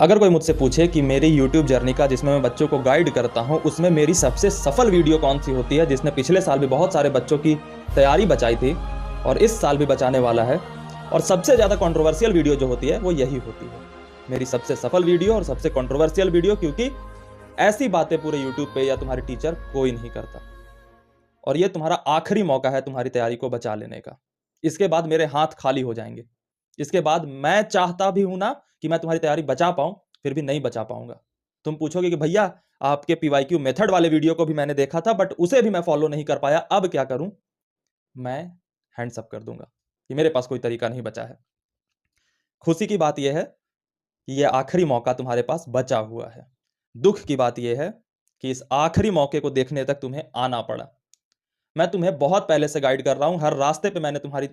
अगर कोई मुझसे पूछे कि मेरी यूट्यूब जर्नी का जिसमें मैं बच्चों को गाइड करता हूं उसमें मेरी सबसे सफल वीडियो कौन सी होती है जिसने पिछले साल भी बहुत सारे बच्चों की तैयारी बचाई थी और इस साल भी बचाने वाला है, और सबसे ज़्यादा कंट्रोवर्शियल वीडियो जो होती है वो यही होती है मेरी सबसे सफल वीडियो और सबसे कंट्रोवर्शियल वीडियो, क्योंकि ऐसी बातें पूरे यूट्यूब पे या तुम्हारे टीचर कोई नहीं करता। और ये तुम्हारा आखिरी मौका है तुम्हारी तैयारी को बचा लेने का। इसके बाद मेरे हाथ खाली हो जाएंगे। इसके बाद मैं चाहता भी हूं ना कि मैं तुम्हारी तैयारी बचा पाऊं, फिर भी नहीं बचा पाऊंगा। तुम पूछोगे कि भैया आपके पीवाईक्यू मेथड वाले वीडियो को भी मैंने देखा था बट उसे भी मैं फॉलो नहीं कर पाया, अब क्या करूं? मैं हैंड्स अप कर दूंगा कि मेरे पास कोई तरीका नहीं बचा है। खुशी की बात यह है कि यह आखिरी मौका तुम्हारे पास बचा हुआ है। दुख की बात यह है कि इस आखिरी मौके को देखने तक तुम्हें आना पड़ा। मैं तुम्हें बहुत पहले से गाइड कर रहा हूं, हर रास्ते पे मैंने तुम्हारी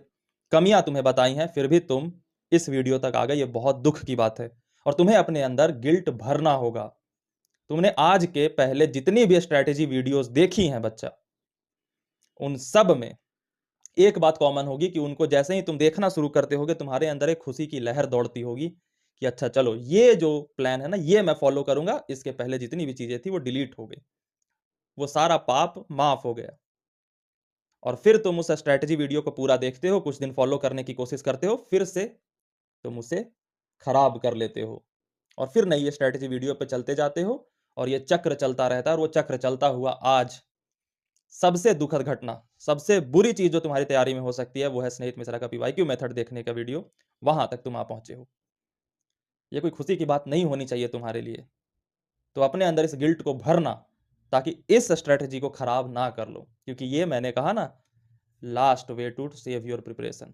कमियां तुम्हें बताई हैं, फिर भी तुम इस वीडियो तक आ गए। ये बहुत दुख की बात है और तुम्हें अपने अंदर गिल्ट भरना होगा। तुमने आज के पहले जितनी भी स्ट्रैटेजी वीडियोस देखी हैं बच्चा, उन सब में एक बात कॉमन होगी कि उनको जैसे ही तुम देखना शुरू करते होगे तुम्हारे अंदर एक खुशी की लहर दौड़ती होगी कि अच्छा चलो ये जो प्लान है ना ये मैं फॉलो करूंगा, इसके पहले जितनी भी चीजें थी वो डिलीट हो गई, वो सारा पाप माफ हो गया। और फिर तुम उस स्ट्रैटेजी वीडियो को पूरा देखते हो, कुछ दिन फॉलो करने की कोशिश करते हो, फिर से तुम उसे खराब कर लेते हो और फिर नई स्ट्रैटेजी वीडियो पे चलते जाते हो और ये चक्र चलता रहता है। और वो चक्र चलता हुआ आज सबसे दुखद घटना, सबसे बुरी चीज जो तुम्हारी तैयारी में हो सकती है वो है स्नेहित मिश्रा का पीवाईक्यू मेथड देखने का वीडियो। वहां तक तुम आ पहुंचे हो। ये कोई खुशी की बात नहीं होनी चाहिए तुम्हारे लिए। तो अपने अंदर इस गिल्ट को भरना ताकि इस स्ट्रैटेजी को खराब ना कर लो, क्योंकि ये मैंने कहा ना, last way to save your preparation.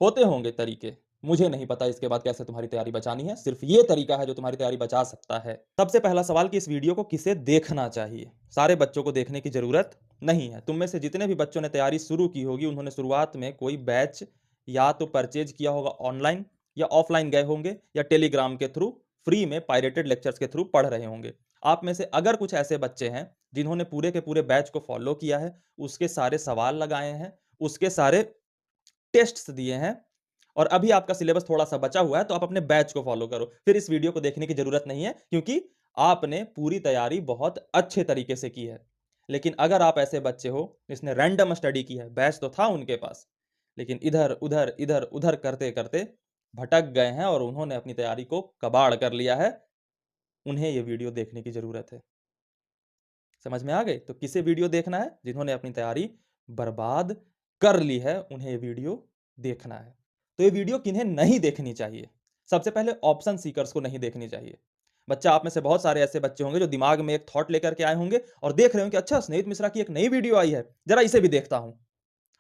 होते होंगे तरीके, मुझे नहीं पता इसके बाद कैसे तुम्हारी तैयारी बचानी है, सिर्फ ये तरीका है जो तुम्हारी तैयारी बचा सकता है। सबसे पहला सवाल कि इस वीडियो को किसे देखना चाहिए। सारे बच्चों को देखने की जरूरत नहीं है। तुम में से जितने भी बच्चों ने तैयारी शुरू की होगी उन्होंने शुरुआत में कोई बैच या तो परचेज किया होगा ऑनलाइन, या ऑफलाइन गए होंगे, या टेलीग्राम के थ्रू फ्री में पायरेटेड लेक्चर्स के थ्रू पढ़ रहे होंगे। आप में से अगर कुछ ऐसे बच्चे हैं जिन्होंने पूरे के पूरे बैच को फॉलो किया है, उसके सारे सवाल लगाए हैं, उसके सारे टेस्ट्स दिए हैं, और अभी आपका सिलेबस थोड़ा सा बचा हुआ है, तो आप अपने बैच को फॉलो करो, फिर इस वीडियो को देखने की जरूरत नहीं है, क्योंकि आपने पूरी तैयारी बहुत अच्छे तरीके से की है। लेकिन अगर आप ऐसे बच्चे हो जिसने रैंडम स्टडी की है, बैच तो था उनके पास, लेकिन इधर उधर इधर उधर करते करते भटक गए हैं और उन्होंने अपनी तैयारी को कबाड़ कर लिया है, उन्हें यह वीडियो देखने की जरूरत है। समझ में आ गई? तो किसे वीडियो देखना है? जिन्होंने अपनी तैयारी बर्बाद कर ली है उन्हें ये वीडियो देखना है। तो ये वीडियो किन्हें नहीं देखनी चाहिए? सबसे पहले ऑप्शन सीकर्स को नहीं देखनी चाहिए। बच्चा, आप में से बहुत सारे ऐसे बच्चे होंगे जो दिमाग में एक थॉट लेकर के आए होंगे और देख रहे होंगे अच्छा स्नेहित मिश्रा की एक नई वीडियो आई है, जरा इसे भी देखता हूं।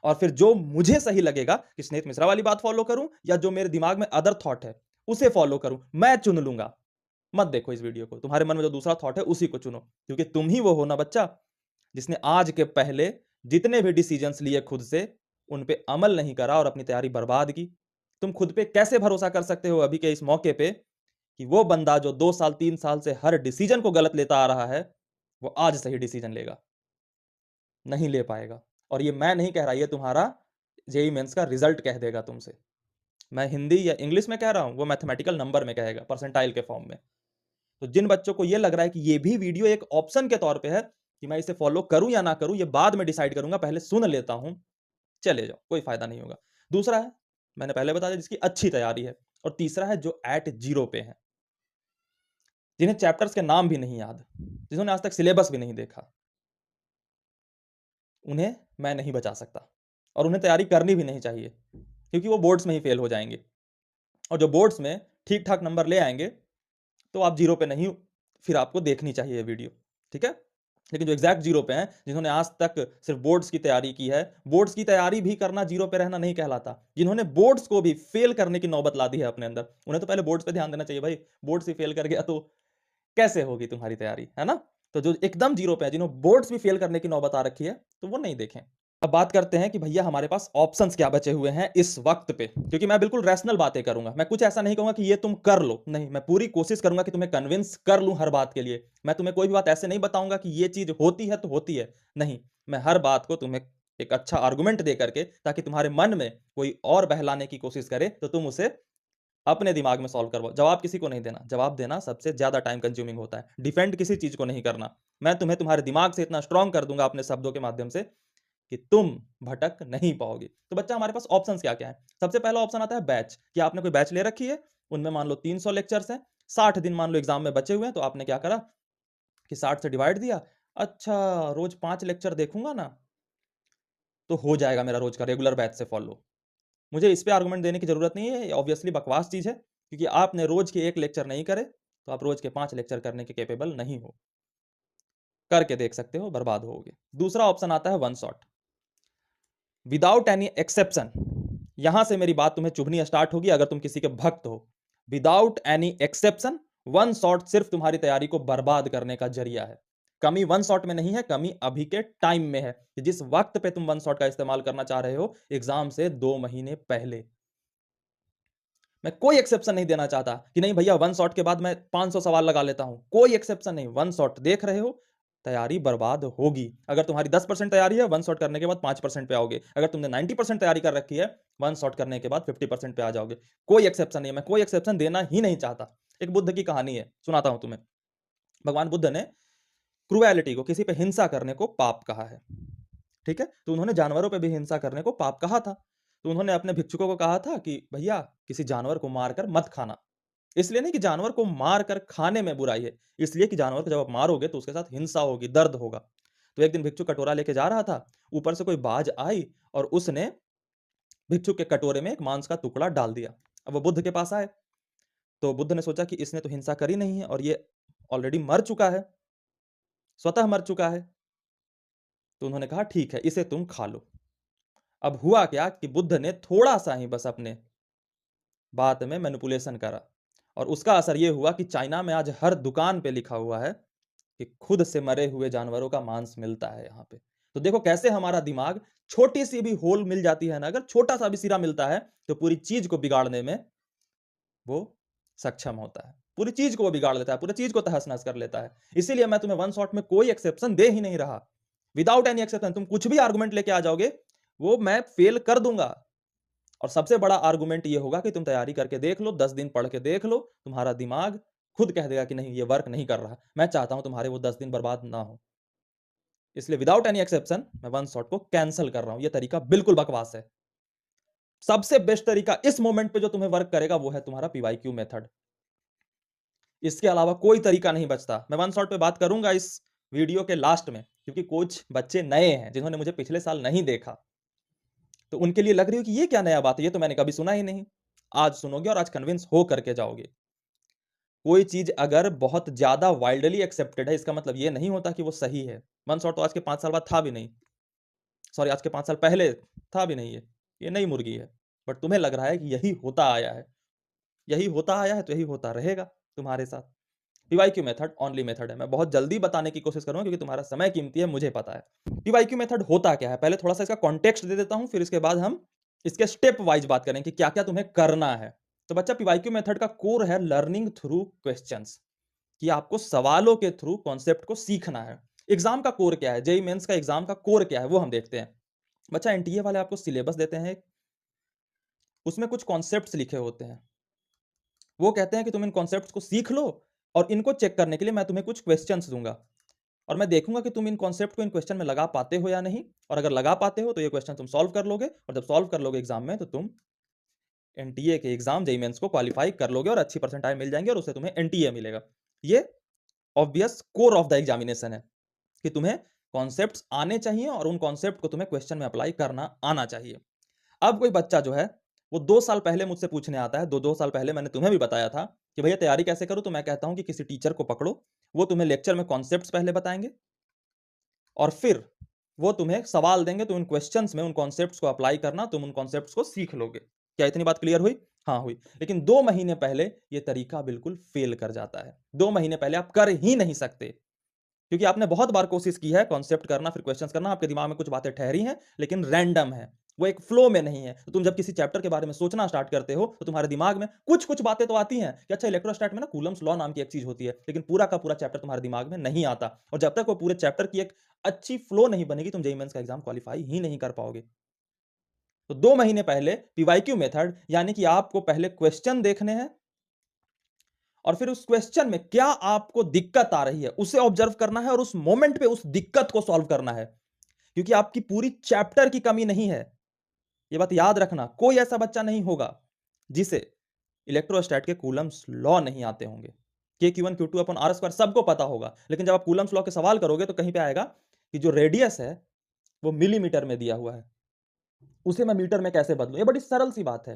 और फिर जो मुझे सही लगेगा कि स्नेहित मिश्रा वाली बात फॉलो करूं या जो मेरे दिमाग में अदर थॉट है उसे फॉलो करूं, मैं चुन लूंगा। मत देखो इस वीडियो को, तुम्हारे मन में जो दूसरा थॉट है उसी को चुनो, क्योंकि तुम ही वो हो ना बच्चा जिसने आज के पहले जितने भी डिसीजंस लिए खुद से उन पे अमल नहीं करा और अपनी तैयारी बर्बाद की। तुम खुद पे कैसे भरोसा कर सकते हो अभी के इस मौके पे कि वो बंदा जो 2 साल 3 साल से हर डिसीजन को गलत लेता आ रहा है वो आज सही डिसीजन लेगा? नहीं ले पाएगा। और ये मैं नहीं कह रहा, ये तुम्हारा जेई मेंस का रिजल्ट कह देगा तुमसे। मैं हिंदी या इंग्लिश में कह रहा हूं, वो मैथमेटिकल नंबर में कहेगा, परसेंटाइल के फॉर्म में। तो जिन बच्चों को ये लग रहा है कि ये भी वीडियो एक ऑप्शन के तौर पे है कि मैं इसे फॉलो करूं या ना करूं, ये बाद में डिसाइड करूंगा, पहले सुन लेता हूं, चले जाओ, कोई फायदा नहीं होगा। दूसरा है, मैंने पहले बता दिया, जिसकी अच्छी तैयारी है। और तीसरा है जो एट जीरो पे है, जिन्हें चैप्टर्स के नाम भी नहीं याद, जिन्होंने आज तक सिलेबस भी नहीं देखा, उन्हें मैं नहीं बचा सकता और उन्हें तैयारी करनी भी नहीं चाहिए, क्योंकि वो बोर्ड्स में ही फेल हो जाएंगे। और जो बोर्ड्स में ठीक ठाक नंबर ले आएंगे तो आप जीरो पे नहीं, फिर आपको देखनी चाहिए ये वीडियो, ठीक है। लेकिन जो एग्जैक्ट जीरो पे हैं, जिन्होंने आज तक सिर्फ बोर्ड्स की तैयारी की है, बोर्ड्स की तैयारी भी करना जीरो पे रहना नहीं कहलाता, जिन्होंने बोर्ड्स को भी फेल करने की नौबत ला दी है अपने अंदर, उन्हें तो पहले बोर्ड्स पे ध्यान देना चाहिए भाई। बोर्ड्स ही फेल कर गया तो कैसे होगी तुम्हारी तैयारी, है ना? तो जो एकदम जीरो पे है, जिन्होंने बोर्ड्स भी फेल करने की नौबत आ रखी है, तो वो नहीं देखें। अब बात करते हैं कि भैया हमारे पास ऑप्शंस क्या बचे हुए हैं इस वक्त पे, क्योंकि मैं बिल्कुल रैशनल बातें करूंगा। मैं कुछ ऐसा नहीं कहूंगा कि ये तुम कर लो, नहीं, मैं पूरी कोशिश करूंगा कि तुम्हें कन्विंस कर लूं हर बात के लिए। मैं तुम्हें कोई भी बात ऐसे नहीं बताऊंगा कि ये चीज होती है तो होती है, नहीं, मैं हर बात को तुम्हें एक अच्छा आर्गुमेंट दे करके, ताकि तुम्हारे मन में कोई और बहलाने की कोशिश करे तो तुम उसे अपने दिमाग में सॉल्व करवाओ। जवाब किसी को नहीं देना, जवाब देना सबसे ज्यादा टाइम कंज्यूमिंग होता है। डिफेंड किसी चीज को नहीं करना। मैं तुम्हें तुम्हारे दिमाग से इतना स्ट्रांग कर दूंगा अपने शब्दों के माध्यम से कि तुम भटक नहीं पाओगे। तो बच्चा, हमारे पास ऑप्शंस क्या क्या है? सबसे पहला ऑप्शन आता है बैच, कि आपने कोई बैच ले रखी है, उनमें मान लो 300 लेक्चर्स हैं, 60 दिन मान लो एग्जाम में बचे हुए हैं, तो आपने क्या करा कि 60 से डिवाइड दिया। अच्छा, रोज 5 लेक्चर देखूंगा ना, तो हो जाएगा मेरा रोज का रेगुलर बैच से फॉलो। मुझे इस पे आर्गुमेंट देने की जरूरत नहीं है, ऑब्वियसली बकवास चीज है, क्योंकि आपने रोज के 1 लेक्चर नहीं करे तो आप रोज के 5 लेक्चर करने के केपेबल नहीं हो। करके देख सकते हो, बर्बाद होगे। दूसरा ऑप्शन आता है one shot, without any exception. यहां से मेरी बात तुम्हें चुभनी स्टार्ट होगी अगर तुम किसी के भक्त हो। Without any exception, one shot सिर्फ तुम्हारी तैयारी को बर्बाद करने का जरिया है। कमी वन शॉट में नहीं है, कमी अभी के टाइम में है कि जिस वक्त पे तुम वन शॉट का इस्तेमाल करना चाह रहे हो एग्जाम से 2 महीने पहले। मैं कोई एक्सेप्शन नहीं देना चाहता कि नहीं भैया वन शॉट के बाद मैं 500 सवाल लगा लेता हूं, कोई एक्सेप्शन नहीं। वन शॉट देख रहे हो, तैयारी बर्बाद होगी। अगर तुम्हारी 10% तैयारी है, वन शॉट करने के बाद 5% पे आओगे। अगर तुमने 90% तैयारी कर रखी है, वन शॉट करने के बाद 50% पे आ जाओगे। कोई एक्सेप्शन नहीं है, मैं कोई एक्सेप्शन देना ही नहीं चाहता। एक बुद्ध की कहानी है, सुनाता हूं तुम्हें। भगवान बुद्ध ने क्रुएलिटी को, किसी पे हिंसा करने को पाप कहा है, ठीक है? तो उन्होंने जानवरों पे भी हिंसा करने को पाप कहा था। तो उन्होंने अपने भिक्षुकों को कहा था कि भैया किसी जानवर को मारकर मत खाना। इसलिए नहीं कि जानवर को मारकर खाने में बुराई है, इसलिए कि जानवर को जब आप मारोगे तो उसके साथ हिंसा होगी, दर्द होगा। तो एक दिन भिक्षुक कटोरा लेके जा रहा था, ऊपर से कोई बाज आई और उसने भिक्षुक के कटोरे में एक मांस का टुकड़ा डाल दिया। अब वो बुद्ध के पास आए, तो बुद्ध ने सोचा कि इसने तो हिंसा करी नहीं है और ये ऑलरेडी मर चुका है, स्वतः मर चुका है। तो उन्होंने कहा ठीक है, इसे तुम खा लो। अब हुआ क्या कि बुद्ध ने थोड़ा सा ही बस अपने बात में मैनिपुलेशन करा और उसका असर यह हुआ कि चाइना में आज हर दुकान पे लिखा हुआ है कि खुद से मरे हुए जानवरों का मांस मिलता है यहाँ पे। तो देखो कैसे हमारा दिमाग, छोटी सी भी होल मिल जाती है ना, अगर छोटा सा भी सिरा मिलता है तो पूरी चीज को बिगाड़ने में वो सक्षम होता है। पूरी चीज को वो बिगाड़ लेता है, पूरी चीज को तहस नहस कर लेता है। इसीलिए मैं तुम्हें वन शॉट में कोई एक्सेप्शन दे ही नहीं रहा। विदाउट एनी एक्सेप्शन तुम कुछ भी आर्गुमेंट लेके आ जाओगे, वो मैं फेल कर दूंगा। और सबसे बड़ा आर्गुमेंट ये होगा कि तुम तैयारी करके देख लो, 10 दिन पढ़ के देख लो, तुम्हारा दिमाग खुद कह देगा कि नहीं ये वर्क नहीं कर रहा। मैं चाहता हूं तुम्हारे वो 10 दिन बर्बाद ना हो, इसलिए विदाउट एनी एक्सेप्शन मैं वन शॉट को कैंसिल कर रहा हूं। ये तरीका बिल्कुल बकवास है। सबसे बेस्ट तरीका इस मोमेंट पे जो तुम्हें वर्क करेगा वो है तुम्हारा पीवाईक्यू मेथड। इसके अलावा कोई तरीका नहीं बचता। मैं वन शॉट पे बात करूंगा इस वीडियो के लास्ट में, क्योंकि कुछ बच्चे नए हैं जिन्होंने मुझे पिछले साल नहीं देखा, तो उनके लिए लग रही हो कि ये क्या नया बात है, ये तो मैंने कभी सुना ही नहीं। आज सुनोगे और आज कन्विंस हो करके जाओगे। कोई चीज अगर बहुत ज्यादा वाइल्डली एक्सेप्टेड है, इसका मतलब ये नहीं होता कि वो सही है। वन शॉट तो आज के 5 साल बाद था भी नहीं, सॉरी आज के 5 साल पहले था भी नहीं। ये नई मुर्गी है, बट तुम्हें लग रहा है कि यही होता आया है। यही होता आया है तो यही होता रहेगा तुम्हारे साथ। पीवाईक्यू मेथड ओनली मेथड है। मैं बहुत जल्दी बताने की कोशिश करूंगा क्योंकि तुम्हारा समय कीमती है, मुझे पता है। पीवाईक्यू मेथड होता क्या है, पहले थोड़ा सा इसका कॉन्टेक्स्ट दे देता हूं, फिर इसके बाद हम इसके स्टेप वाइज बात करें कि क्या क्या तुम्हें करना है। तो बच्चा, पीवाईक्यू मेथड का कोर है लर्निंग थ्रू क्वेश्चंस, कि आपको सवालों के थ्रू कॉन्सेप्ट को सीखना है। एग्जाम का कोर क्या है, जेई मेंस का एग्जाम का कोर क्या है वो हम देखते हैं। बच्चा, एनटीए वाले आपको सिलेबस देते हैं, उसमें कुछ कॉन्सेप्ट्स लिखे होते हैं। वो कहते हैं कि तुम इन कॉन्सेप्ट्स को सीख लो और इनको चेक करने के लिए मैं तुम्हें कुछ क्वेश्चंस दूंगा और मैं देखूंगा कि तुम इन कॉन्सेप्ट को इन क्वेश्चन में लगा पाते हो या नहीं। और अगर लगा पाते हो तो ये क्वेश्चन तुम सॉल्व कर लोगे, और जब सॉल्व कर लोगे एग्जाम में तो तुम एनटीए के एग्जाम जेईई मेंस को क्वालिफाई कर लोगे और अच्छी परसेंटाइल मिल जाएंगे और उससे तुम्हें एनटीए मिलेगा। ये obvious core of the examination है कि तुम्हें कॉन्सेप्ट्स आने चाहिए और उन कॉन्सेप्ट को तुम्हें क्वेश्चन में अप्लाई करना आना चाहिए। अब कोई बच्चा जो है वो 2 साल पहले मुझसे पूछने आता है, 2 साल पहले मैंने तुम्हें भी बताया था कि भैया तैयारी कैसे करूं, तो मैं कहता हूं कि किसी टीचर को पकड़ो, वो तुम्हें लेक्चर में कॉन्सेप्ट्स पहले बताएंगे और फिर वो तुम्हें सवाल देंगे, तो उन क्वेश्चंस में उन कॉन्सेप्ट्स को अप्लाई करना, तुम उन कॉन्सेप्ट्स को सीख लोगे। क्या इतनी बात क्लियर हुई? हाँ हुई। लेकिन 2 महीने पहले ये तरीका बिल्कुल फेल कर जाता है। 2 महीने पहले आप कर ही नहीं सकते, क्योंकि आपने बहुत बार कोशिश की है कॉन्सेप्ट करना फिर क्वेश्चंस करना, आपके दिमाग में कुछ बातें ठहरी हैं लेकिन रैंडम है, वो एक फ्लो में नहीं है। तो तुम जब किसी चैप्टर के बारे में सोचना स्टार्ट करते हो तो तुम्हारे दिमाग में कुछ कुछ बातें तो आती हैं कि अच्छा इलेक्ट्रोस्टैट में ना कूलम्स लॉ नाम की एक चीज होती है, लेकिन पूरा का पूरा चैप्टर तुम्हारे दिमाग में नहीं आता। और जब तक वो पूरे चैप्टर की एक अच्छी फ्लो नहीं बनेगी तुम जेईई मेंस का एग्जाम क्वालिफाई ही नहीं कर पाओगे। तो 2 महीने पहले पीवाईक्यू मेथड, यानी कि आपको पहले क्वेश्चन देखने हैं और फिर उस क्वेश्चन में क्या आपको दिक्कत आ रही है उसे ऑब्जर्व करना है और उस मोमेंट पे उस दिक्कत को सॉल्व करना है, क्योंकि आपकी पूरी चैप्टर की कमी नहीं है। यह बात याद रखना, कोई ऐसा बच्चा नहीं होगा जिसे इलेक्ट्रोस्टैट के कूलम्स लॉ नहीं आते होंगे। के Q1 Q2 upon are square सबको पता होगा, लेकिन जब आप कूलम्स लॉ के सवाल करोगे तो कहीं पे आएगा कि जो रेडियस है वो मिलीमीटर में दिया हुआ है, उसे मैं मीटर में कैसे बदलूं। ये बड़ी सरल सी बात है।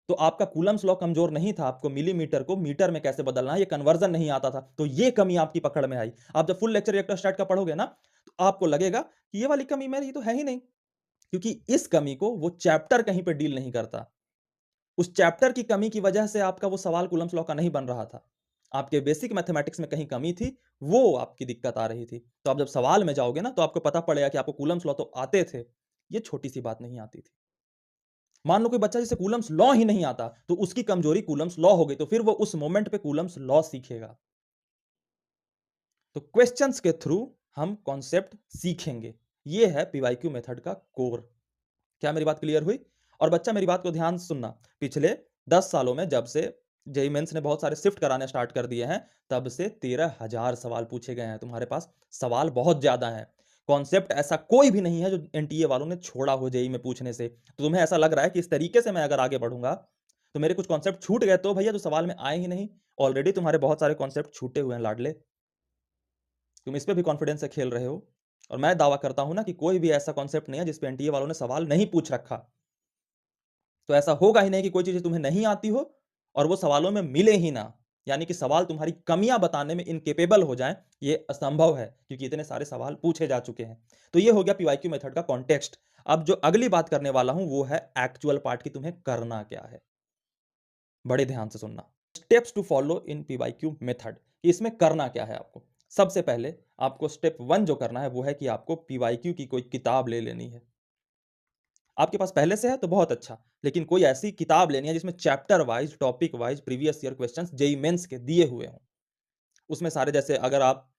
तो आपका कूलम्स लॉ कमजोर नहीं था, आपको मिलीमीटर को मीटर में कैसे बदलना है ये कन्वर्जन नहीं आता था, तो ये कमी आपकी पकड़ में आई। आप जब फुल लेक्चर इलेक्ट्रोस्टैट का पढ़ोगे ना, तो आपको लगेगा कि ये वाली कमी मेरी तो है ही नहीं, क्योंकि इस कमी को वो चैप्टर कहीं पे डील नहीं करता। उस चैप्टर की कमी की वजह से आपका वो सवाल कूलम्स लॉ का नहीं बन रहा था, आपके बेसिक मैथमेटिक्स में कहीं कमी थी, वो आपकी दिक्कत आ रही थी। तो आप जब सवाल में जाओगे ना, तो आपको पता पड़ेगा कि आपको कूलम्स लॉ तो आते थे, ये छोटी सी बात नहीं आती थी। मान लो कोई बच्चा जिसे कूलम्स लॉ ही नहीं आता, तो उसकी कमजोरी कूलम्स लॉ हो गई, तो फिर वो उस मोमेंट पे कूलम्स लॉ सीखेगा। तो क्वेश्चंस के थ्रू हम कॉन्सेप्ट सीखेंगे, ये है पीवाईक्यू मेथड का कोर। क्या मेरी बात क्लियर हुई? और बच्चा मेरी बात को ध्यान से सुनना, पिछले 10 सालों में जब से जेईई मेंस ने बहुत सारे शिफ्ट कराने स्टार्ट कर दिए हैं, तब से 13,000 सवाल पूछे गए हैं। तुम्हारे पास सवाल बहुत ज्यादा हैं, कॉन्सेप्ट ऐसा कोई भी नहीं है जो एनटीए वालों ने छोड़ा हो जेईई में पूछने से। तो तुम्हें ऐसा लग रहा है कि इस तरीके से मैं अगर आगे बढ़ूंगा तो मेरे कुछ कॉन्सेप्ट छूट गए, तो भैया जो सवाल में आए ही नहीं, ऑलरेडी तुम्हारे बहुत सारे कॉन्सेप्ट छूटे हुए हैं लाडले। तुम इस पे भी कॉन्फिडेंस से खेल रहे हो, और मैं दावा करता हूं ना कि कोई भी ऐसा कॉन्सेप्ट नहीं है जिस पे एनटीए वालों ने सवाल नहीं पूछ रखा। तो ऐसा होगा ही नहीं कि कोई चीज तुम्हें नहीं आती हो और वो सवालों में मिले ही ना, यानी कि सवाल तुम्हारी कमियां बताने में इनकेपेबल हो जाएं, ये असंभव है, क्योंकि इतने सारे सवाल पूछे जा चुके हैं। तो ये हो गया पीवाईक्यू मेथड का कॉन्टेक्स्ट। अब जो अगली बात करने वाला हूं वो है एक्चुअल पार्ट की तुम्हें करना क्या है। बड़े ध्यान से सुनना, steps to follow in PYQ method, इसमें करना क्या है आपको। सबसे पहले आपको स्टेप 1 जो करना है वो है कि आपको पीवाईक्यू की कोई किताब ले लेनी है। आपके पास पहले से है तो बहुत अच्छा, लेकिन कोई ऐसी किताब लेनी है जिसमें chapter wise, topic wise previous year questions JEE mains के दिए हुए हों। उसमें सारे, जैसे अगर आप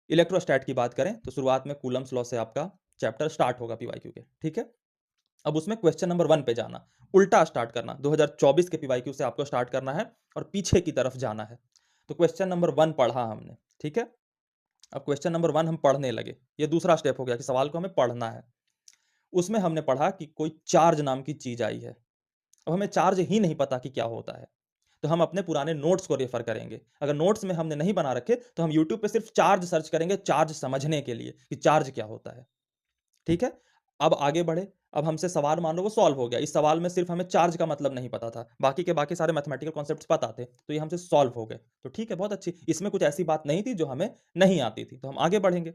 इलेक्ट्रोस्टैट की बात करें तो शुरुआत में कूलम्स लॉ से आपका चैप्टर स्टार्ट होगा पीवाईक्यू के, ठीक है। अब उसमें क्वेश्चन नंबर 1 पे जाना, उल्टा स्टार्ट करना, 2024 के पीवाईक्यू से आपको स्टार्ट करना है और पीछे की तरफ जाना है। तो क्वेश्चन नंबर 1 पढ़ा हमने, ठीक है। अब क्वेश्चन नंबर 1 हम पढ़ने लगे, ये दूसरा स्टेप हो गया कि सवाल को हमें पढ़ना है। उसमें हमने पढ़ा कि कोई चार्ज नाम की चीज आई है। अब हमें चार्ज ही नहीं पता कि क्या होता है, तो हम अपने पुराने नोट्स को रेफर करेंगे। अगर नोट्स में हमने नहीं बना रखे तो हम यूट्यूब पे सिर्फ चार्ज सर्च करेंगे, चार्ज समझने के लिए कि चार्ज क्या होता है, ठीक है। अब आगे बढ़े, अब हमसे सवाल मान लो वो सॉल्व हो गया। इस सवाल में सिर्फ हमें चार्ज का मतलब नहीं पता था, बाकी के बाकी सारे मैथमेटिकल कॉन्सेप्ट्स पता थे, तो ये हमसे सॉल्व हो गए। तो ठीक है, बहुत अच्छी, इसमें कुछ ऐसी बात नहीं थी जो हमें नहीं आती थी, तो हम आगे बढ़ेंगे।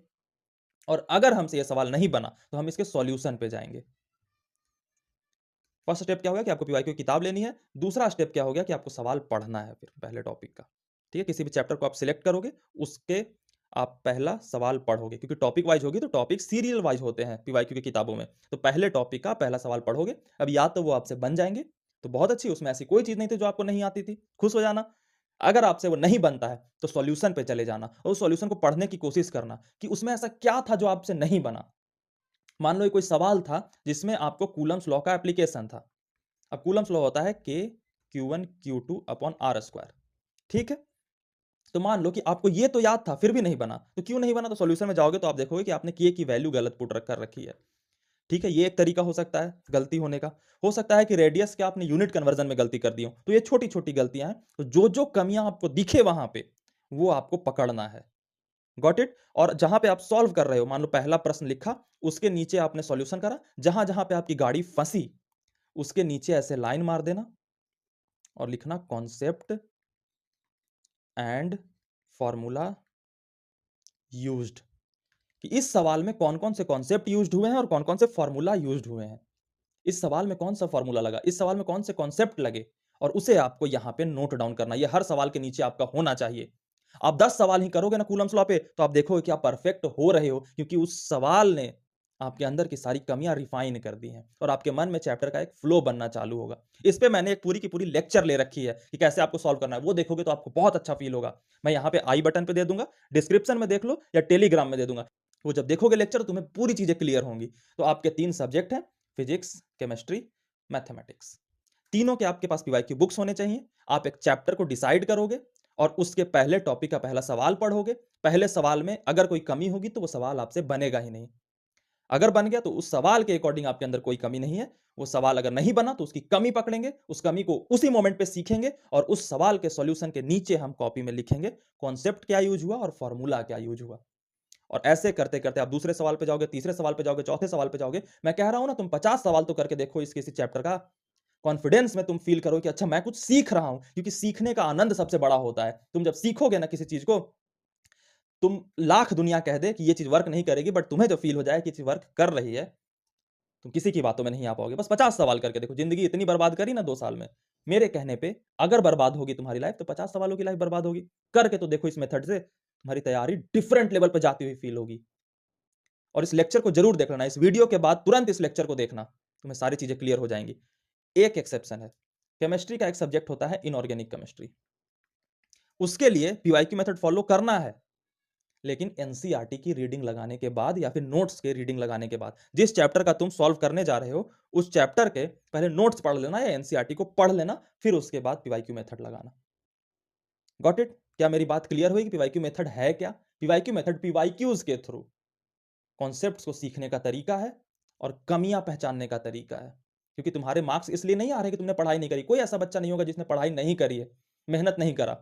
और अगर हमसे ये सवाल नहीं बना तो हम इसके सॉल्यूशन पे जाएंगे। फर्स्ट स्टेप क्या हो गया कि आपको पीवाईक्यू की किताब लेनी है। दूसरा स्टेप क्या हो गया कि आपको सवाल पढ़ना है फिर पहले टॉपिक का, ठीक है। किसी भी चैप्टर को आप सिलेक्ट करोगे, उसके आप पहला सवाल पढ़ोगे, क्योंकि टॉपिक वाइज होगी तो टॉपिक सीरियल वाइज होते हैं पीवाईक्यू की किताबों में। तो पहले टॉपिक का पहला सवाल पढ़ोगे। अब या तो वो आपसे बन जाएंगे तो बहुत अच्छी, उसमें ऐसी कोई चीज नहीं थी जो आपको नहीं आती थी, खुश हो जाना। अगर आपसे वो नहीं बनता है तो सॉल्यूशन पे चले जाना और उस सॉल्यूशन को पढ़ने की कोशिश करना कि उसमें ऐसा क्या था जो आपसे नहीं बना। मान लो ये कोई सवाल था जिसमें आपको कूलम्स लॉ का एप्लीकेशन था। अब कूलम्स लॉ होता है के Q1 Q2 upon are square, ठीक है। तो मान लो कि आपको ये तो याद था फिर भी नहीं बना, तो क्यों नहीं बना, तो सॉल्यूशन में जाओगे तो आप देखोगे कि आपने के की वैल्यू गलत पुट कर रखी है, ठीक है। ये एक तरीका हो सकता है गलती होने का। हो सकता है कि रेडियस के आपने यूनिट कन्वर्जन में गलती कर दी हो। तो ये छोटी छोटी गलतियां हैं, तो जो जो कमियां आपको दिखे वहां पे वो आपको पकड़ना है। Got it. और जहां पे आप सॉल्व कर रहे हो, मान लो पहला प्रश्न लिखा, उसके नीचे आपने सॉल्यूशन करा, जहां जहां पे आपकी गाड़ी फंसी उसके नीचे ऐसे लाइन मार देना और लिखना कॉन्सेप्ट एंड फॉर्मूला यूज्ड, कि इस सवाल में कौन कौन से कॉन्सेप्ट यूज्ड हुए हैं और कौन कौन से फॉर्मूला यूज्ड हुए हैं। इस सवाल में कौन सा फॉर्मूला लगा, इस सवाल में कौन से कॉन्सेप्ट लगे, और उसे आपको यहां पे नोट डाउन करना। ये हर सवाल के नीचे आपका होना चाहिए। आप 10 सवाल ही करोगे ना कूलम्स लॉ पे, तो आप देखोगे कि आप परफेक्ट हो रहे हो, क्योंकि उस सवाल ने आपके अंदर की सारी कमियां रिफाइन कर दी हैं और आपके मन में चैप्टर का एक फ्लो बनना चालू होगा। इस पे मैंने एक पूरी की पूरी लेक्चर ले रखी है कि कैसे आपको सॉल्व करना है, वो देखोगे तो आपको बहुत अच्छा फील होगा। मैं यहाँ पे आई बटन पे दे दूंगा, डिस्क्रिप्शन में देख लो या टेलीग्राम में दे दूंगा। वो जब देखोगे लेक्चर तो तुम्हें पूरी चीजें क्लियर होंगी। तो आपके 3 सब्जेक्ट हैं, फिजिक्स, केमिस्ट्री, मैथमेटिक्स, तीनों के आपके पास पीवाईक्यू बुक्स होने चाहिए। आप एक चैप्टर को डिसाइड करोगे और उसके पहले टॉपिक का पहला सवाल पढ़ोगे। पहले सवाल में अगर कोई कमी होगी तो वो सवाल आपसे बनेगा ही नहीं। अगर बन गया तो उस सवाल के अकॉर्डिंग आपके अंदर कोई कमी नहीं है। वो सवाल अगर नहीं बना तो उसकी कमी पकड़ेंगे, उस कमी को उसी मोमेंट पे सीखेंगे और उस सवाल के सॉल्यूशन के नीचे हम कॉपी में लिखेंगे कॉन्सेप्ट क्या यूज हुआ और फॉर्मूला क्या यूज हुआ। और ऐसे करते करते आप दूसरे सवाल पे जाओगे, तीसरे सवाल पे जाओगे, चौथे सवाल पे जाओगे। मैं कह रहा हूं ना, तुम 50 सवाल तो करके देखो इस किसी चैप्टर का। कॉन्फिडेंस में तुम फील करो कि अच्छा मैं कुछ सीख रहा हूं, क्योंकि सीखने का आनंद सबसे बड़ा होता है। तुम जब सीखोगे ना किसी चीज को, तुम लाख दुनिया कह दे कि ये चीज वर्क नहीं करेगी, बट तुम्हें जो फील हो जाए कि चीज वर्क कर रही है, तुम किसी की बातों में नहीं आ पाओगे। बस 50 सवाल करके देखो। जिंदगी इतनी बर्बाद करी ना 2 साल में, मेरे कहने पे अगर बर्बाद होगी तुम्हारी लाइफ तो 50 सवालों की लाइफ बर्बाद होगी। करके तो देखो इस मेथड से, तुम्हारी तैयारी डिफरेंट लेवल पर जाती हुई फील होगी। और इस लेक्चर को जरूर देख लेना, इस वीडियो के बाद तुरंत इस लेक्चर को देखना, तुम्हें सारी चीजें क्लियर हो जाएंगी। एक एक्सेप्शन है, केमिस्ट्री का एक सब्जेक्ट होता है इनऑर्गेनिक केमिस्ट्री। उसके लिए पीवाईक्यू मेथड फॉलो करना है, लेकिन एनसीईआरटी की रीडिंग लगाने के बाद या फिर नोट्स के रीडिंग लगाने के बाद। जिस चैप्टर का तुम सॉल्व करने जा रहे हो उस चैप्टर के पहले नोट्स पढ़ लेना या एनसीईआरटी को पढ़ लेना, फिर उसके बाद पीवाईक्यू मेथड लगाना। Got it? क्या मेरी बात क्लियर हुई कि पीवाईक्यू मेथड है क्या? पीवाईक्यू मेथड पीवाईक्यूज के थ्रू कॉन्सेप्ट्स को सीखने का तरीका है और कमियां पहचानने का तरीका है। क्योंकि तुम्हारे मार्क्स इसलिए नहीं आ रहे कि तुमने पढ़ाई नहीं करी। कोई ऐसा बच्चा नहीं होगा जिसने पढ़ाई नहीं करी है, मेहनत नहीं करा,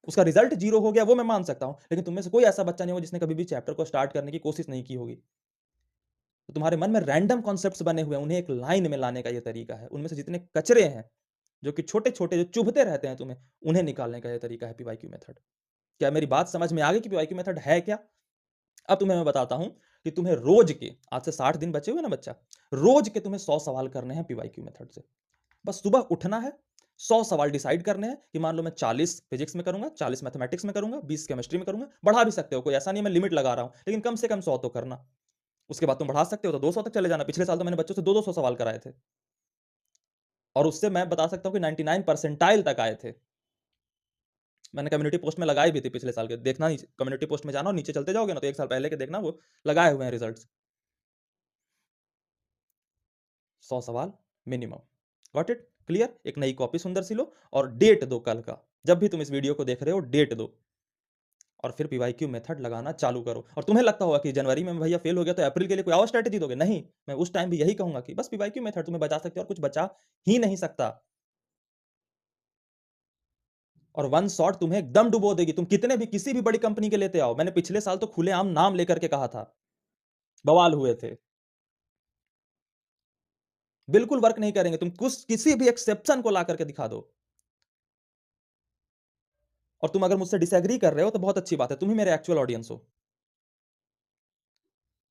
उसका रिजल्ट 0 हो गया, वो मैं मान सकता हूं। लेकिन तुम में से कोई ऐसा बच्चा नहीं होगा जिसने कभी भी चैप्टर को स्टार्ट करने की कोशिश नहीं की होगी। तो तुम्हारे मन में रैंडम कॉन्सेप्ट्स बने हुए हैं, उन्हें एक लाइन में लाने का यह तरीका है। उनमें से जितने कचरे हैं, जो कि छोटे छोटे जो चुभते रहते हैं तुम्हें, उन्हें निकालने का यह तरीका है पीवाईक्यू मेथड। क्या मेरी बात समझ में आ गई कि पीवाईक्यू मेथड है क्या? अब तुम्हें मैं बताता हूं कि तुम्हें रोज के, आज से 60 दिन बचे हुए ना बच्चा, रोज के तुम्हें 100 सवाल करने हैं पीवाईक्यू मेथड से। बस सुबह उठना है, 100 सवाल डिसाइड करने हैं कि मान लो मैं 40 फिजिक्स में करूंगा, 40 मैथमेटिक्स में करूंगा, 20 केमिस्ट्री में करूंगा। बढ़ा भी सकते हो, कोई ऐसा नहीं मैं लिमिट लगा रहा हूं, लेकिन कम से कम 100 तो करना। उसके बाद तुम बढ़ा सकते हो तो 200 तक चले जाना। पिछले साल तो मैंने बच्चों से 200 सवाल कराए थे और उससे मैं बता सकता हूं कि 99 परसेंटाइल तक आए थे। मैंने कम्युनिटी पोस्ट में लगाई भी थी पिछले साल के, देखना नहीं, कम्युनिटी पोस्ट में जाना और नीचे चलते जाओगे ना तो 1 साल पहले के देखना, वो लगाए हुए हैं रिजल्ट्स। 100 सवाल मिनिमम। Got it? क्लियर? एक नई कॉपी सुंदर सी लो और डेट दो कल का, जब भी तुम इस वीडियो को देख रहे हो डेट दो और फिर पीवाईक्यू मेथड लगाना चालू करो। और तुम्हें लगता होगा कि जनवरी में भैया फेल हो गया तो अप्रैल के लिए कोई और स्ट्रेटेजी दोगे? नहीं, मैं उस टाइम भी यही कहूंगा कि बस पीवाईक्यू मेथड तुम्हें बचा सकते हो और कुछ बचा ही नहीं सकता। और वन शॉट तुम्हें एकदम डुबो देगी। तुम कितने भी किसी भी बड़ी कंपनी के लेते आओ, मैंने पिछले साल तो खुलेआम नाम लेकर के कहा था, बवाल हुए थे। बिल्कुल वर्क नहीं करेंगे। तुम कुछ किसी भी एक्सेप्शन को ला करके दिखा दो। और तुम अगर मुझसे डिसएग्री कर रहे हो तो बहुत अच्छी बात है, तुम ही मेरे एक्चुअल ऑडियंस हो।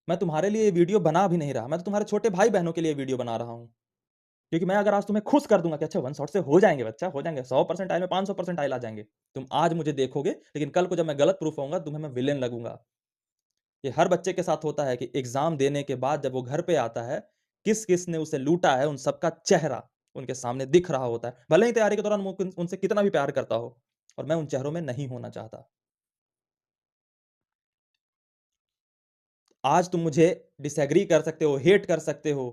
मैं तुम्हारे लिए वीडियो बना भी नहीं रहा, मैं तो तुम्हारे छोटे भाई बहनों के लिए वीडियो बना रहा हूं। क्योंकि मैं अगर आज तुम्हें खुश कर दूंगा कि अच्छा वन शॉट से हो जाएंगे बच्चा, हो जाएंगे 100% आइल में 500% आइल आ जाएंगे, तुम आज मुझे देखोगे, लेकिन कल को जब मैं गलत प्रूफ होऊंगा तुम्हें मैं विलेन लगूंगा। ये हर बच्चे के साथ होता है कि एग्जाम देने के बाद जब वो घर पे आता है, किस किस ने उसे लूटा है उन सबका चेहरा उनके सामने दिख रहा होता है। भले ही तैयारी के दौरान वो उनसे कितना भी प्यार करता हो, और मैं उन चेहरों में नहीं होना चाहता। आज तुम मुझे डिसएग्री कर सकते हो, हेट कर सकते हो,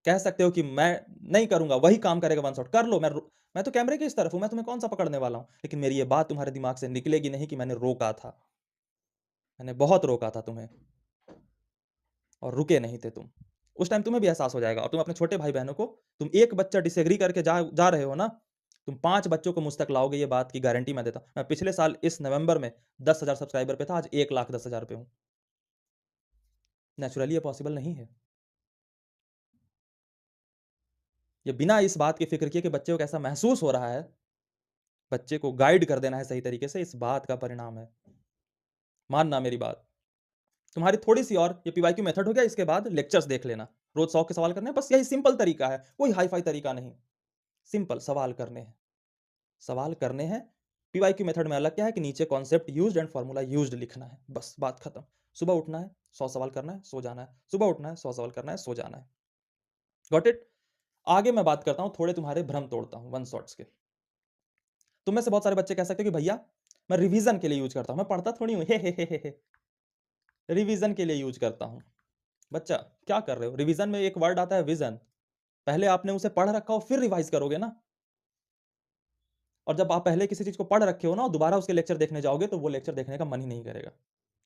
कह सकते हो कि मैं नहीं करूंगा, वही काम करेगा वन शॉट, कर लो। मैं तो कैमरे की इस तरफ हूं, मैं तुम्हें कौन सा पकड़ने वाला हूं। लेकिन मेरी ये बात तुम्हारे दिमाग से निकलेगी नहीं कि मैंने रोका था। मैंने बहुत रोका था तुम्हें और रुके नहीं थे तुम। उस टाइम तुम्हें भी एहसास हो जाएगा। और तुम अपने छोटे भाई बहनों को, तुम एक बच्चा डिसएग्री करके जा रहे हो ना, तुम 5 बच्चों को मुझ तक लाओगे, ये बात की गारंटी मैं देता हूं। मैं पिछले साल इस नवंबर में 10,000 सब्सक्राइबर पे था, आज 1,10,000 पे हूं। नेचुरली ये पॉसिबल नहीं है। ये बिना इस बात की फिक्र किए कि बच्चे को कैसा महसूस हो रहा है, बच्चे को गाइड कर देना है सही तरीके से, इस बात का परिणाम है। मानना मेरी बात। तुम्हारी थोड़ी सी और, ये पीवाईक्यू मेथड हो गया, इसके बाद लेक्चर्स देख लेना। रोज 100 के सवाल करने हैं, बस यही सिंपल तरीका है, कोई हाई फाई तरीका नहीं। सिंपल सवाल करने हैं, सवाल करने हैं। पीवाईक्यू मेथड में अलग क्या है कि नीचे concept used and formula used लिखना है, बस बात खत्म। सुबह उठना है, 100 सवाल करना है, सो जाना है। सुबह उठना है, 100 सवाल करना है, सो जाना है। Got it? आगे मैं बात करता हूं, थोड़े तुम्हारे भ्रम तोड़ता हूं वन शॉट्स के। तुम में से बहुत सारे बच्चे कह सकते हो कि भैया मैं रिवीजन के लिए यूज करता हूं, मैं पढ़ता थोड़ी हूं, हे। रिवीजन के लिए यूज करता हूं। बच्चा क्या कर रहे हो? रिवीजन में एक वर्ड आता है विजन। पहले आपने उसे पढ़ रखा हो फिर रिवाइज करोगे ना। और जब आप पहले किसी चीज को पढ़ रखे हो ना और दोबारा उसके लेक्चर देखने जाओगे तो वो लेक्चर देखने का मन ही नहीं करेगा।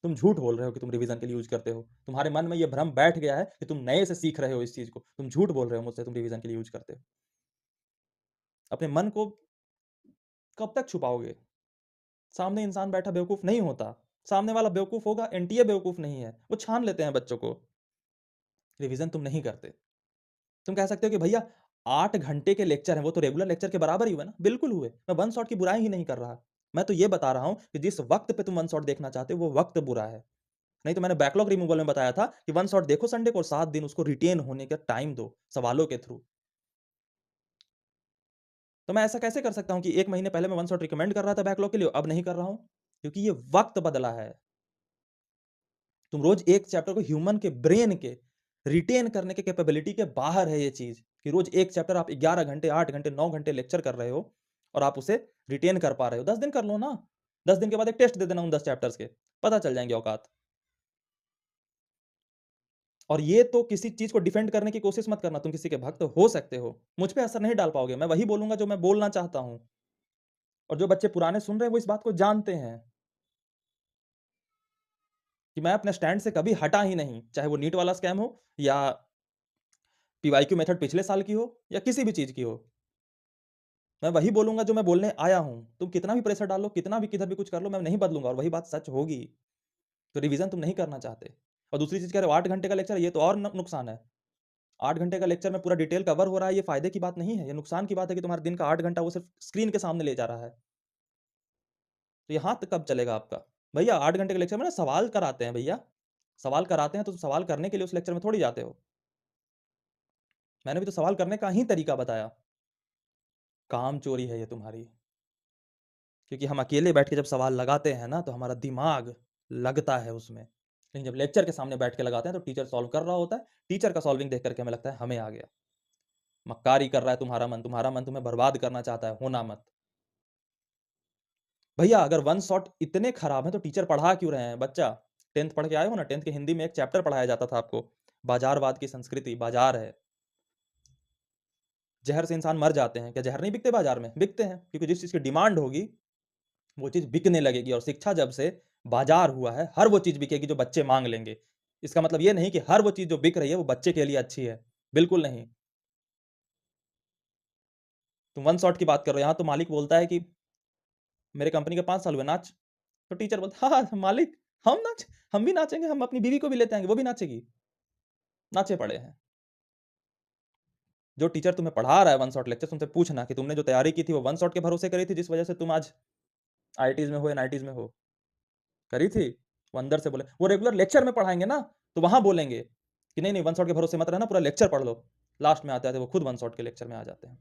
तुम झूठ बोल रहे हो कि तुम रिवीजन के लिए यूज करते हो। तुम्हारे मन में ये भ्रम बैठ गया है कि तुम नए से सीख रहे हो इस चीज को। तुम झूठ बोल रहे हो मुझसे, तुम रिवीजन के लिए यूज करते हो। अपने मन को कब तक छुपाओगे? सामने इंसान बैठा बेवकूफ नहीं होता। सामने वाला बेवकूफ होगा, एनटीए बेवकूफ नहीं है, वो छान लेते हैं बच्चों को। रिवीजन तुम नहीं करते। तुम कह सकते हो कि भैया 8 घंटे के लेक्चर हैं, वो तो रेगुलर लेक्चर के बराबर ही हुए ना। बिल्कुल हुए। मैं वन शॉट की बुराई ही नहीं कर रहा। मैं तो ये बता रहा हूं कि जिस वक्त पे तुम वन शॉट देखना चाहते हो वो वक्त बुरा है। नहीं तो मैंने बैकलॉग रिमूवल में बताया था कि वन शॉट देखो संडे को और 7 दिन उसको रिटेन होने का टाइम दो सवालों के थ्रू। तो मैं ऐसा कैसे कर सकता हूं कि 1 महीने पहले मैं वन शॉट रिकमेंड कर रहा था बैकलॉग के लिए, अब नहीं कर रहा हूं? क्योंकि ये वक्त बदला है। तुम रोज एक चैप्टर को ह्यूमन के ब्रेन के रिटेन करने के कैपेबिलिटी के बाहर है ये चीज कि रोज एक चैप्टर आप 11 घंटे 8 घंटे 9 घंटे लेक्चर कर रहे हो और आप उसे रिटेन कर पा रहे हो। 10 दिन कर लो ना। 10 दिन के बाद एक टेस्ट दे देना उन 10 चैप्टर्स के, पता चल जाएंगे औकात। और ये तो किसी चीज को डिफेंड करने की कोशिश मत करना। तुम किसी के भक्त हो सकते हो, मुझ पे असर नहीं डाल पाओगे। मैं वही बोलूंगा जो मैं बोलना चाहता हूं। और जो बच्चे पुराने सुन रहे हैं वो इस बात को जानते हैं कि मैं अपने स्टैंड से कभी हटा ही नहीं, चाहे वो नीट वाला स्कैम हो या पीवाईक्यू मेथड पिछले साल की हो या किसी भी चीज की हो। मैं वही बोलूंगा जो मैं बोलने आया हूं। तुम कितना भी प्रेशर डालो, कितना भी किधर भी कुछ कर लो, मैं नहीं बदलूंगा और वही बात सच होगी। तो रिवीजन तुम नहीं करना चाहते। और दूसरी चीज कह रहे हो 8 घंटे का लेक्चर, ये तो और नुकसान है। 8 घंटे का लेक्चर में पूरा डिटेल कवर हो रहा है, ये फायदे की बात नहीं है, ये नुकसान की बात है कि तुम्हारे दिन का 8 घंटा वो सिर्फ स्क्रीन के सामने ले जा रहा है। तो ये हाथ कब चलेगा आपका? भैया 8 घंटे के लेक्चर में ना सवाल कराते हैं भैया। सवाल कराते हैं तो सवाल करने के लिए उस लेक्चर में थोड़ी जाते हो। मैंने भी तो सवाल करने का ही तरीका बताया। काम चोरी है ये तुम्हारी। क्योंकि हम अकेले बैठ के जब सवाल लगाते हैं ना तो हमारा दिमाग लगता है उसमें, लेकिन जब लेक्चर के सामने बैठ के लगाते हैं तो टीचर सॉल्व कर रहा होता है। टीचर का सॉल्विंग देख करके हमें लगता है हमें आ गया। मक्कारी कर रहा है तुम्हारा मन तुम्हें बर्बाद करना चाहता है, होना मत। भैया अगर वन शॉट इतने खराब हैं तो टीचर पढ़ा क्यों रहे हैं? बच्चा 10th पढ़ के आए हो ना, 10th के हिंदी में एक चैप्टर पढ़ाया जाता था आपको, बाजारवाद की संस्कृति। बाजार है, जहर से इंसान मर जाते हैं। क्या जहर नहीं बिकते बाजार में? बिकते हैं, क्योंकि जिस चीज की डिमांड होगी वो चीज बिकने लगेगी। और शिक्षा जब से बाजार हुआ है, हर वो चीज बिकेगी जो बच्चे मांग लेंगे। इसका मतलब ये नहीं कि हर वो चीज जो बिक रही है वो बच्चे के लिए अच्छी है, बिल्कुल नहीं। तुम वन शॉट की बात कर रहे हो, यहां तो मालिक बोलता है कि मेरे कंपनी के 5 साल हुए, नाच। तो टीचर बोलता हाँ हाँ, मालिक हम नाच, हम भी नाचेंगे, हम अपनी बीवी को भी लेते आएंगे, वो भी नाचेगी। नाचे पड़े हैं। जो टीचर तुम्हें पढ़ा रहा है वन शॉट लेक्चर, तुमसे पूछना कि तुमने जो तैयारी की थी वो वन शॉट के भरोसे करी थी जिस वजह से तुम आज आईआईटीज में हो, एनआईटीज में हो? करी थी? वो अंदर से बोले। वो रेगुलर लेक्चर में पढ़ाएंगे ना तो वहां बोलेंगे कि नहीं नहीं वन शॉट के भरोसे मत रहना, पूरा लेक्चर पढ़ लो। लास्ट में आते आते वो खुद वन शॉट के लेक्चर में आ जाते हैं।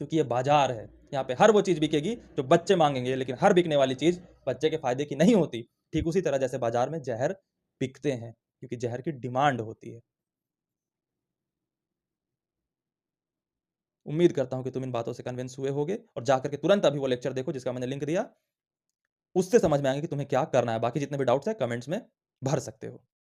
क्योंकि ये बाजार है, यहाँ पे हर वो चीज बिकेगी जो बच्चे मांगेंगे, लेकिन हर बिकने वाली चीज बच्चे के फायदे की नहीं होती। ठीक उसी तरह जैसे बाजार में जहर बिकते हैं, क्योंकि जहर की डिमांड होती है। उम्मीद करता हूं कि तुम इन बातों से कन्विंस हुए होगे और जाकर के तुरंत अभी वो लेक्चर देखो जिसका मैंने लिंक दिया। उससे समझ में आएंगे कि तुम्हें क्या करना है। बाकी जितने भी डाउट्स है कमेंट्स में भर सकते हो।